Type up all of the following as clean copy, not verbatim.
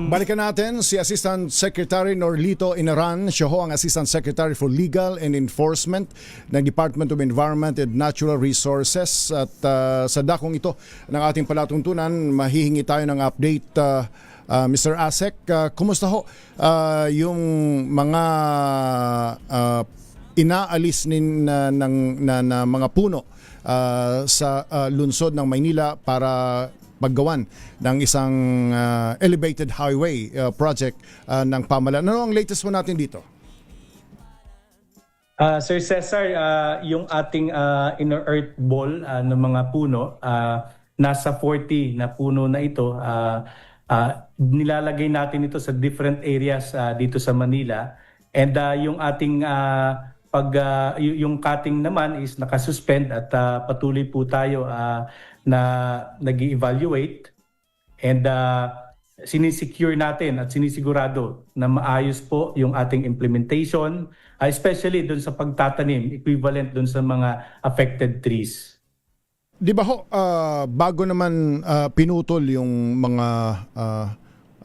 Balikan natin si Assistant Secretary Norlito Inaran. Siya ho ang Assistant Secretary for Legal and Enforcement ng Department of Environment and Natural Resources. At sa dakong ito ng ating palatuntunan, mahihingi tayo ng update. Mr. Asek, kumusta ho yung mga inaalis na mga puno sa lungsod ng Maynila para paggawan ng isang elevated highway project ng pamahalaan? Ano ang latest mo natin dito? Sir Cesar, yung ating inner earth ball ng mga puno, nasa 40 na puno na ito. Nilalagay natin ito sa different areas dito sa Manila. And yung ating yung cutting naman is nakasuspend at patuloy po tayo na nag-evaluate and sinisecure natin at sinisigurado na maayos po yung ating implementation, especially doon sa pagtatanim, equivalent doon sa mga affected trees. Di ba ho, bago naman pinutol yung mga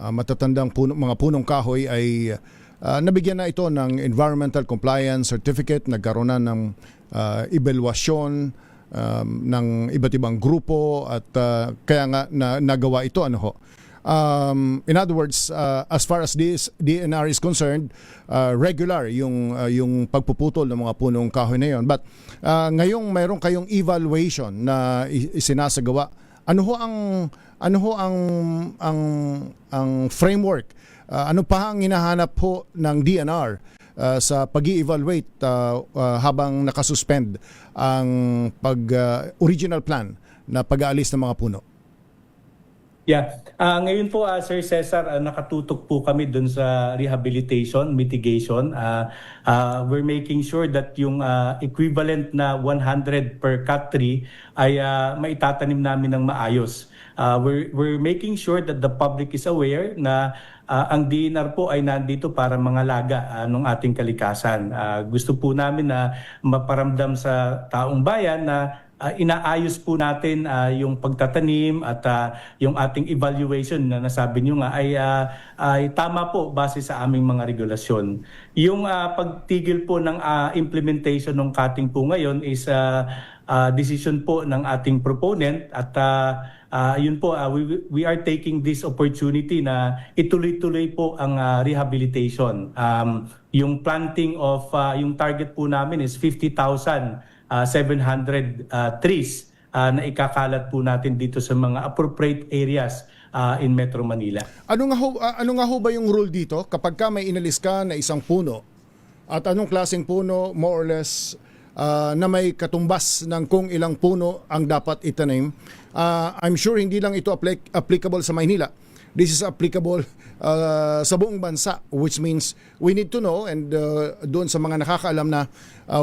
matatandang mga punong kahoy ay nabigyan na ito ng Environmental Compliance Certificate, nagkaroon na ng evaluasyon ng iba't ibang grupo at kaya nga nagawa ito, ano ho. In other words, as far as this DNR is concerned, regular yung pagpuputol ng mga punong kahoy na yon. But ngayong mayroon kayong evaluation na isinasagawa, ano ho ang framework? Ano pa ang hinahanap po ng DNR sa pag-i-evaluate habang nakasuspend ang original plan na pag-aalis ng mga puno? Yeah. Ngayon po, Sir Cesar, nakatutok po kami dun sa rehabilitation, mitigation. We're making sure that yung equivalent na 100 per cut tree ay maitatanim namin ng maayos. We're making sure that the public is aware na ang DNR po ay nandito para mangalaga ng ating kalikasan. Gusto po namin na maparamdam sa taong bayan na inaayos po natin yung pagtatanim at yung ating evaluation na nasabi nyo nga ay tama po base sa aming mga regulasyon. Yung pagtigil po ng implementation ng cutting po ngayon is decision po ng ating proponent at yun po, we are taking this opportunity na ituloy-tuloy po ang rehabilitation. Yung planting of, yung target po namin is 50,700 trees na ikakalat po natin dito sa mga appropriate areas in Metro Manila. Ano nga ho ba yung rule dito kapag ka may inalis ka na isang puno at anong klaseng puno more or less na may katumbas ng kung ilang puno ang dapat itanim? I'm sure hindi lang ito applicable sa Maynila. This is applicable sa buong bansa, which means we need to know, and doon sa mga nakakaalam na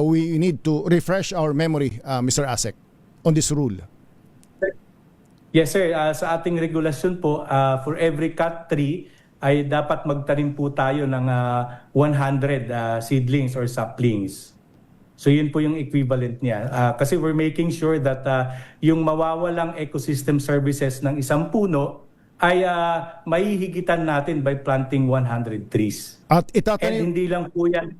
we need to refresh our memory, Mr. Asek, on this rule. Yes sir, sa ating regulasyon po, for every cut tree ay dapat magtanim po tayo ng 100 seedlings or saplings. So yun po yung equivalent niya. Kasi we're making sure that yung mawawalang ecosystem services ng isang puno ay maihigitan natin by planting 100 trees. At itatanim... And hindi lang po yan,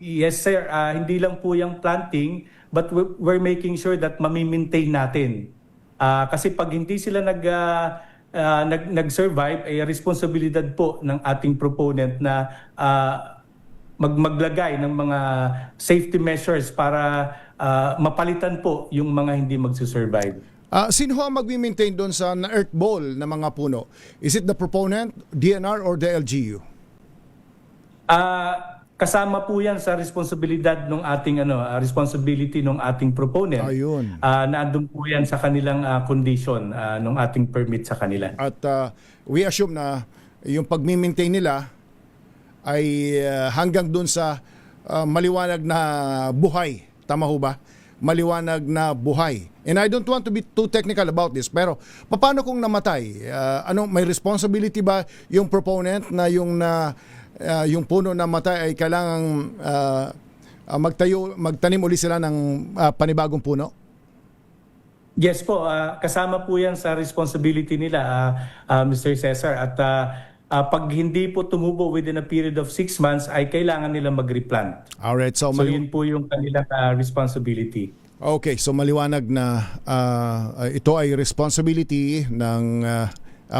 yes sir, hindi lang po yung planting, but we're making sure that mamimaintain natin. Kasi pag hindi sila nag-survive, ay responsibilidad po ng ating proponent na maglagay ng mga safety measures para mapalitan po yung mga hindi magsusurvive. Sino ang mag-maintain doon sa earth ball na mga puno? Is it the proponent, DNR, or the LGU? Kasama po yan sa responsibilidad ng ating responsibility ng ating proponent. Ayun. Naandun po yan sa kanilang condition ng ating permit sa kanila. At we assume na yung pag-maintain nila ay hanggang doon sa maliwanag na buhay. Tama ho ba? Maliwanag na buhay. And I don't want to be too technical about this, pero paano kung namatay? May responsibility ba yung proponent na yung puno na matay ay kailangang magtanim uli sila ng panibagong puno? Yes po, kasama po yan sa responsibility nila, Mr. Cesar. At pag hindi po tumubo within a period of 6 months, ay kailangan nila mag-replant. Alright, so So yun po yung kanilang responsibility. okay, so maliwanag na ito ay responsibility ng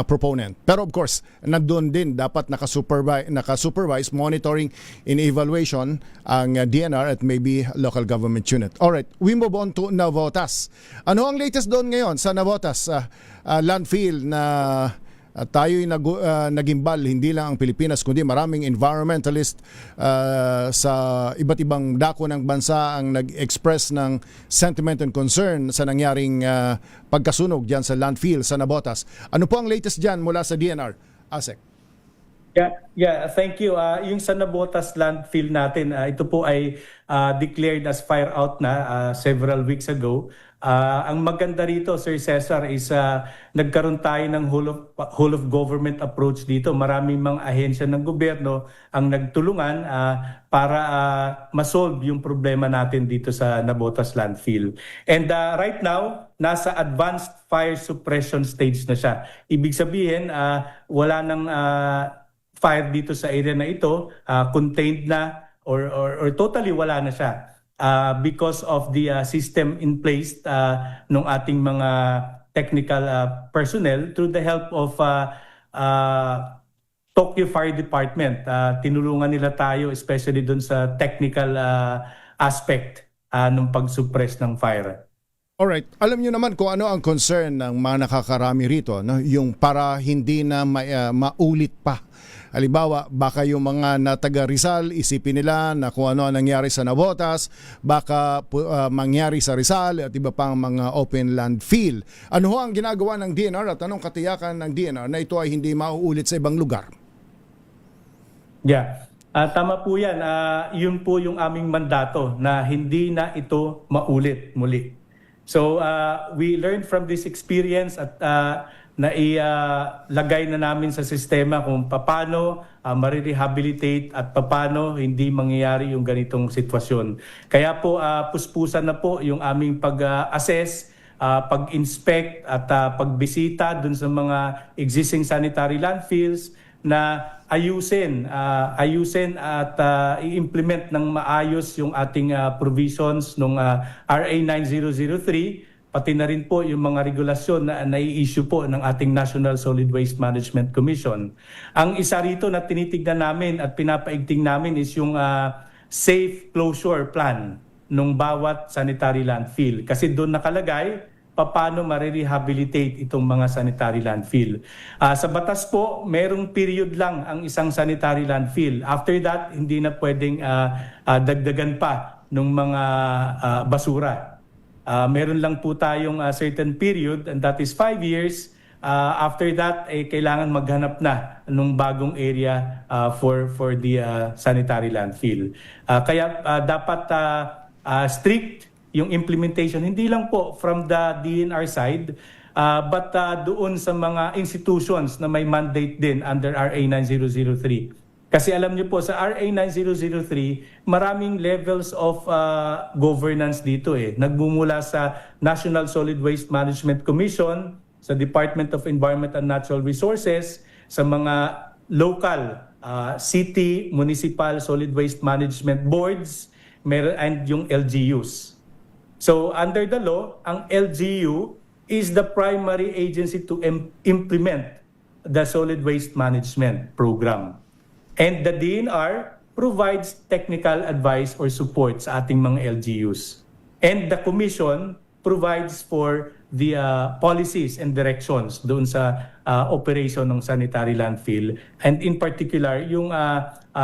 proponent. Pero of course, nandun din dapat naka-supervise monitoring and evaluation ang DNR at maybe local government unit. Alright, we move on to Navotas. Ano ang latest doon ngayon sa Navotas landfill na tayo'y nagimbal, hindi lang ang Pilipinas kundi maraming environmentalist sa iba't ibang dako ng bansa ang nag-express ng sentiment and concern sa nangyaring pagkasunog diyan sa landfill sa Navotas. Ano po ang latest diyan mula sa DNR? ASEC. Thank you. Yung sa Navotas landfill natin, ito po ay declared as fire out na several weeks ago. Ang maganda rito, Sir Cesar, is nagkaroon tayo ng whole of government approach dito. Maraming mga ahensya ng gobyerno ang nagtulungan para masolve yung problema natin dito sa Navotas landfill. And right now, nasa advanced fire suppression stage na siya. Ibig sabihin, wala nang fire dito sa area na ito, contained na or totally wala na siya. Because of the system in place ng ating mga technical personnel through the help of Tokyo Fire Department. Tinulungan nila tayo especially dun sa technical aspect ng pag-suppress ng fire. Alright, alam niyo naman kung ano ang concern ng mga nakakarami rito, no? Yung para hindi na maulit pa. Halimbawa, baka yung mga nataga Rizal, isipin nila na kung ano ang nangyari sa Navotas, baka mangyari sa Rizal at iba pang mga open landfill. Ano ho ang ginagawa ng DNR at anong katiyakan ng DNR na ito ay hindi mauulit sa ibang lugar? Tama po yan. Yun po yung aming mandato na hindi na ito maulit muli. So we learned from this experience at nailagay na namin sa sistema kung paano marirehabilitate at paano hindi mangyayari yung ganitong sitwasyon. Kaya po puspusan na po yung aming pag-assess, pag-inspect at pagbisita dun sa mga existing sanitary landfills na ayusin at i-implement ng maayos yung ating provisions ng RA 9003, pati na rin po yung mga regulasyon na nai-issue po ng ating National Solid Waste Management Commission. Ang isa rito na tinitignan namin at pinapaigting namin is yung safe closure plan ng bawat sanitary landfill. Kasi doon nakalagay paano marirehabilitate itong mga sanitary landfill. Sa batas po, merong period lang ang isang sanitary landfill. After that, hindi na pwedeng dagdagan pa ng mga basura. Meron lang po tayong certain period and that is 5 years. After that, kailangan maghanap na ng bagong area for the sanitary landfill. Kaya dapat strict yung implementation, hindi lang po from the DNR side, but doon sa mga institutions na may mandate din under RA 9003. Kasi alam niyo po, sa RA 9003, maraming levels of governance dito Nagmumula sa National Solid Waste Management Commission, sa Department of Environment and Natural Resources, sa mga local, city, municipal solid waste management boards, and yung LGUs. So under the law, ang LGU is the primary agency to implement the solid waste management program. And the DNR provides technical advice or support sa ating mga LGUs. And the Commission provides for the policies and directions doon sa operation ng sanitary landfill. And in particular, yung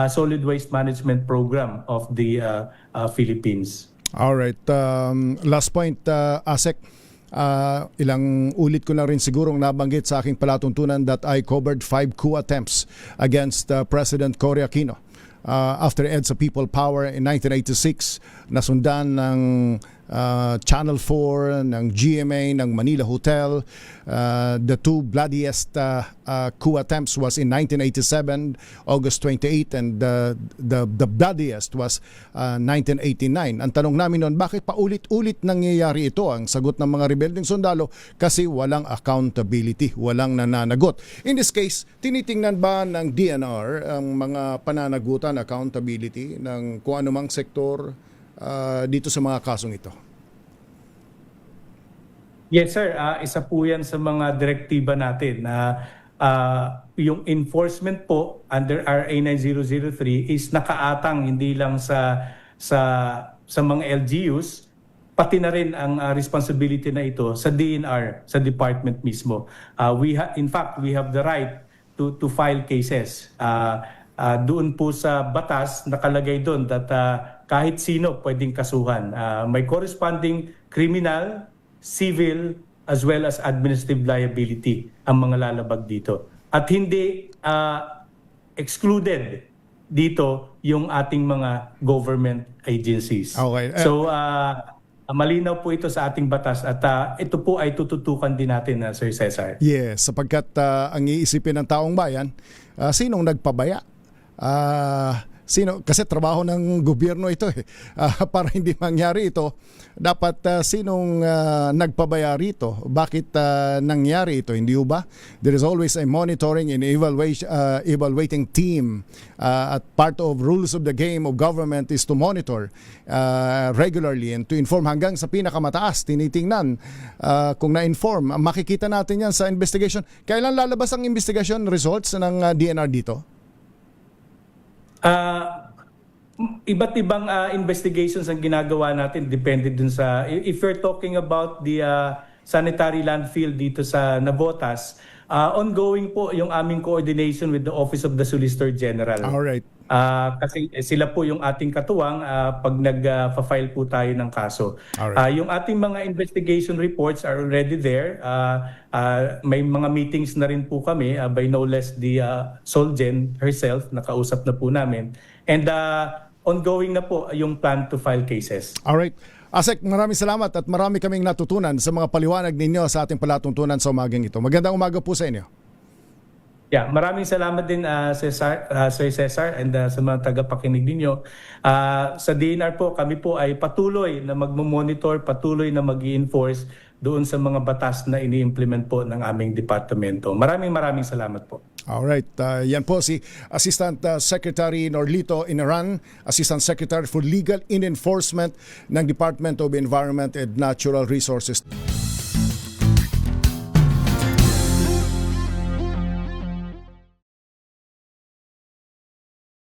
solid waste management program of the Philippines. Alright, last point, ASEC. Ilang ulit ko na rin sigurong nabanggit sa aking palatuntunan that I covered 5 coup attempts against President Cory Aquino. After EDSA People Power in 1986, nasundan ng Channel 4, ng GMA, ng Manila Hotel. The two bloodiest coup attempts was in 1987, August 28, and the bloodiest was 1989. Ang tanong namin noon, bakit paulit-ulit nangyayari ito? Ang sagot ng mga rebeldeng sundalo, kasi walang accountability, walang nananagot. In this case, tinitingnan ba ng DNR ang mga pananagutan, accountability ng kung anumang sektor dito sa mga kasong ito? Yes sir, isa po yan sa mga direktiba natin na yung enforcement po under RA 9003 is nakaatang hindi lang sa mga LGUs, pati na rin ang responsibility na ito sa DNR, sa department mismo. In fact, we have the right to file cases. Doon po sa batas, nakalagay doon that kahit sino pwedeng kasuhan. May corresponding criminal, civil, as well as administrative liability ang mga lalabag dito. At hindi excluded dito yung ating mga government agencies. Okay. So, malinaw po ito sa ating batas at ito po ay tututukan din natin, Sir Cesar. Yes, sapagkat ang iisipin ng taong bayan, sinong nagpabaya? Kasi trabaho ng gobyerno ito para hindi mangyari ito, dapat sinong nagpabaya rito? Bakit nangyari ito? Hindi ba? There is always a monitoring and evaluating team at part of rules of the game of government is to monitor regularly and to inform hanggang sa pinakamataas. Tinitingnan kung na-inform. Makikita natin yan sa investigation. Kailan lalabas ang investigation results ng DNR dito? Iba't ibang investigations ang ginagawa natin, depende dun sa, if you're talking about the sanitary landfill dito sa Navotas, ongoing po yung aming coordination with the Office of the Solicitor General. Alright. Kasi sila po yung ating katuwang pag nag-file po tayo ng kaso. Yung ating mga investigation reports are already there. May mga meetings na rin po kami by no less the Solgen herself, nakausap na po namin. And ongoing na po yung plan to file cases. Alright. Asek, maraming salamat at marami kaming natutunan sa mga paliwanag ninyo sa ating palatuntunan sa umagang ito. Magandang umaga po sa inyo. Yeah, maraming salamat din Sir Cesar and sa mga tagapakinig ninyo. Sa DNR po, kami po ay patuloy na magmo-monitor, patuloy na mag-i-enforce doon sa mga batas na ini-implement po ng aming departamento. Maraming salamat po. Alright, yan po si Assistant Secretary Norlito Inaran, Assistant Secretary for Legal and Enforcement ng Department of Environment and Natural Resources.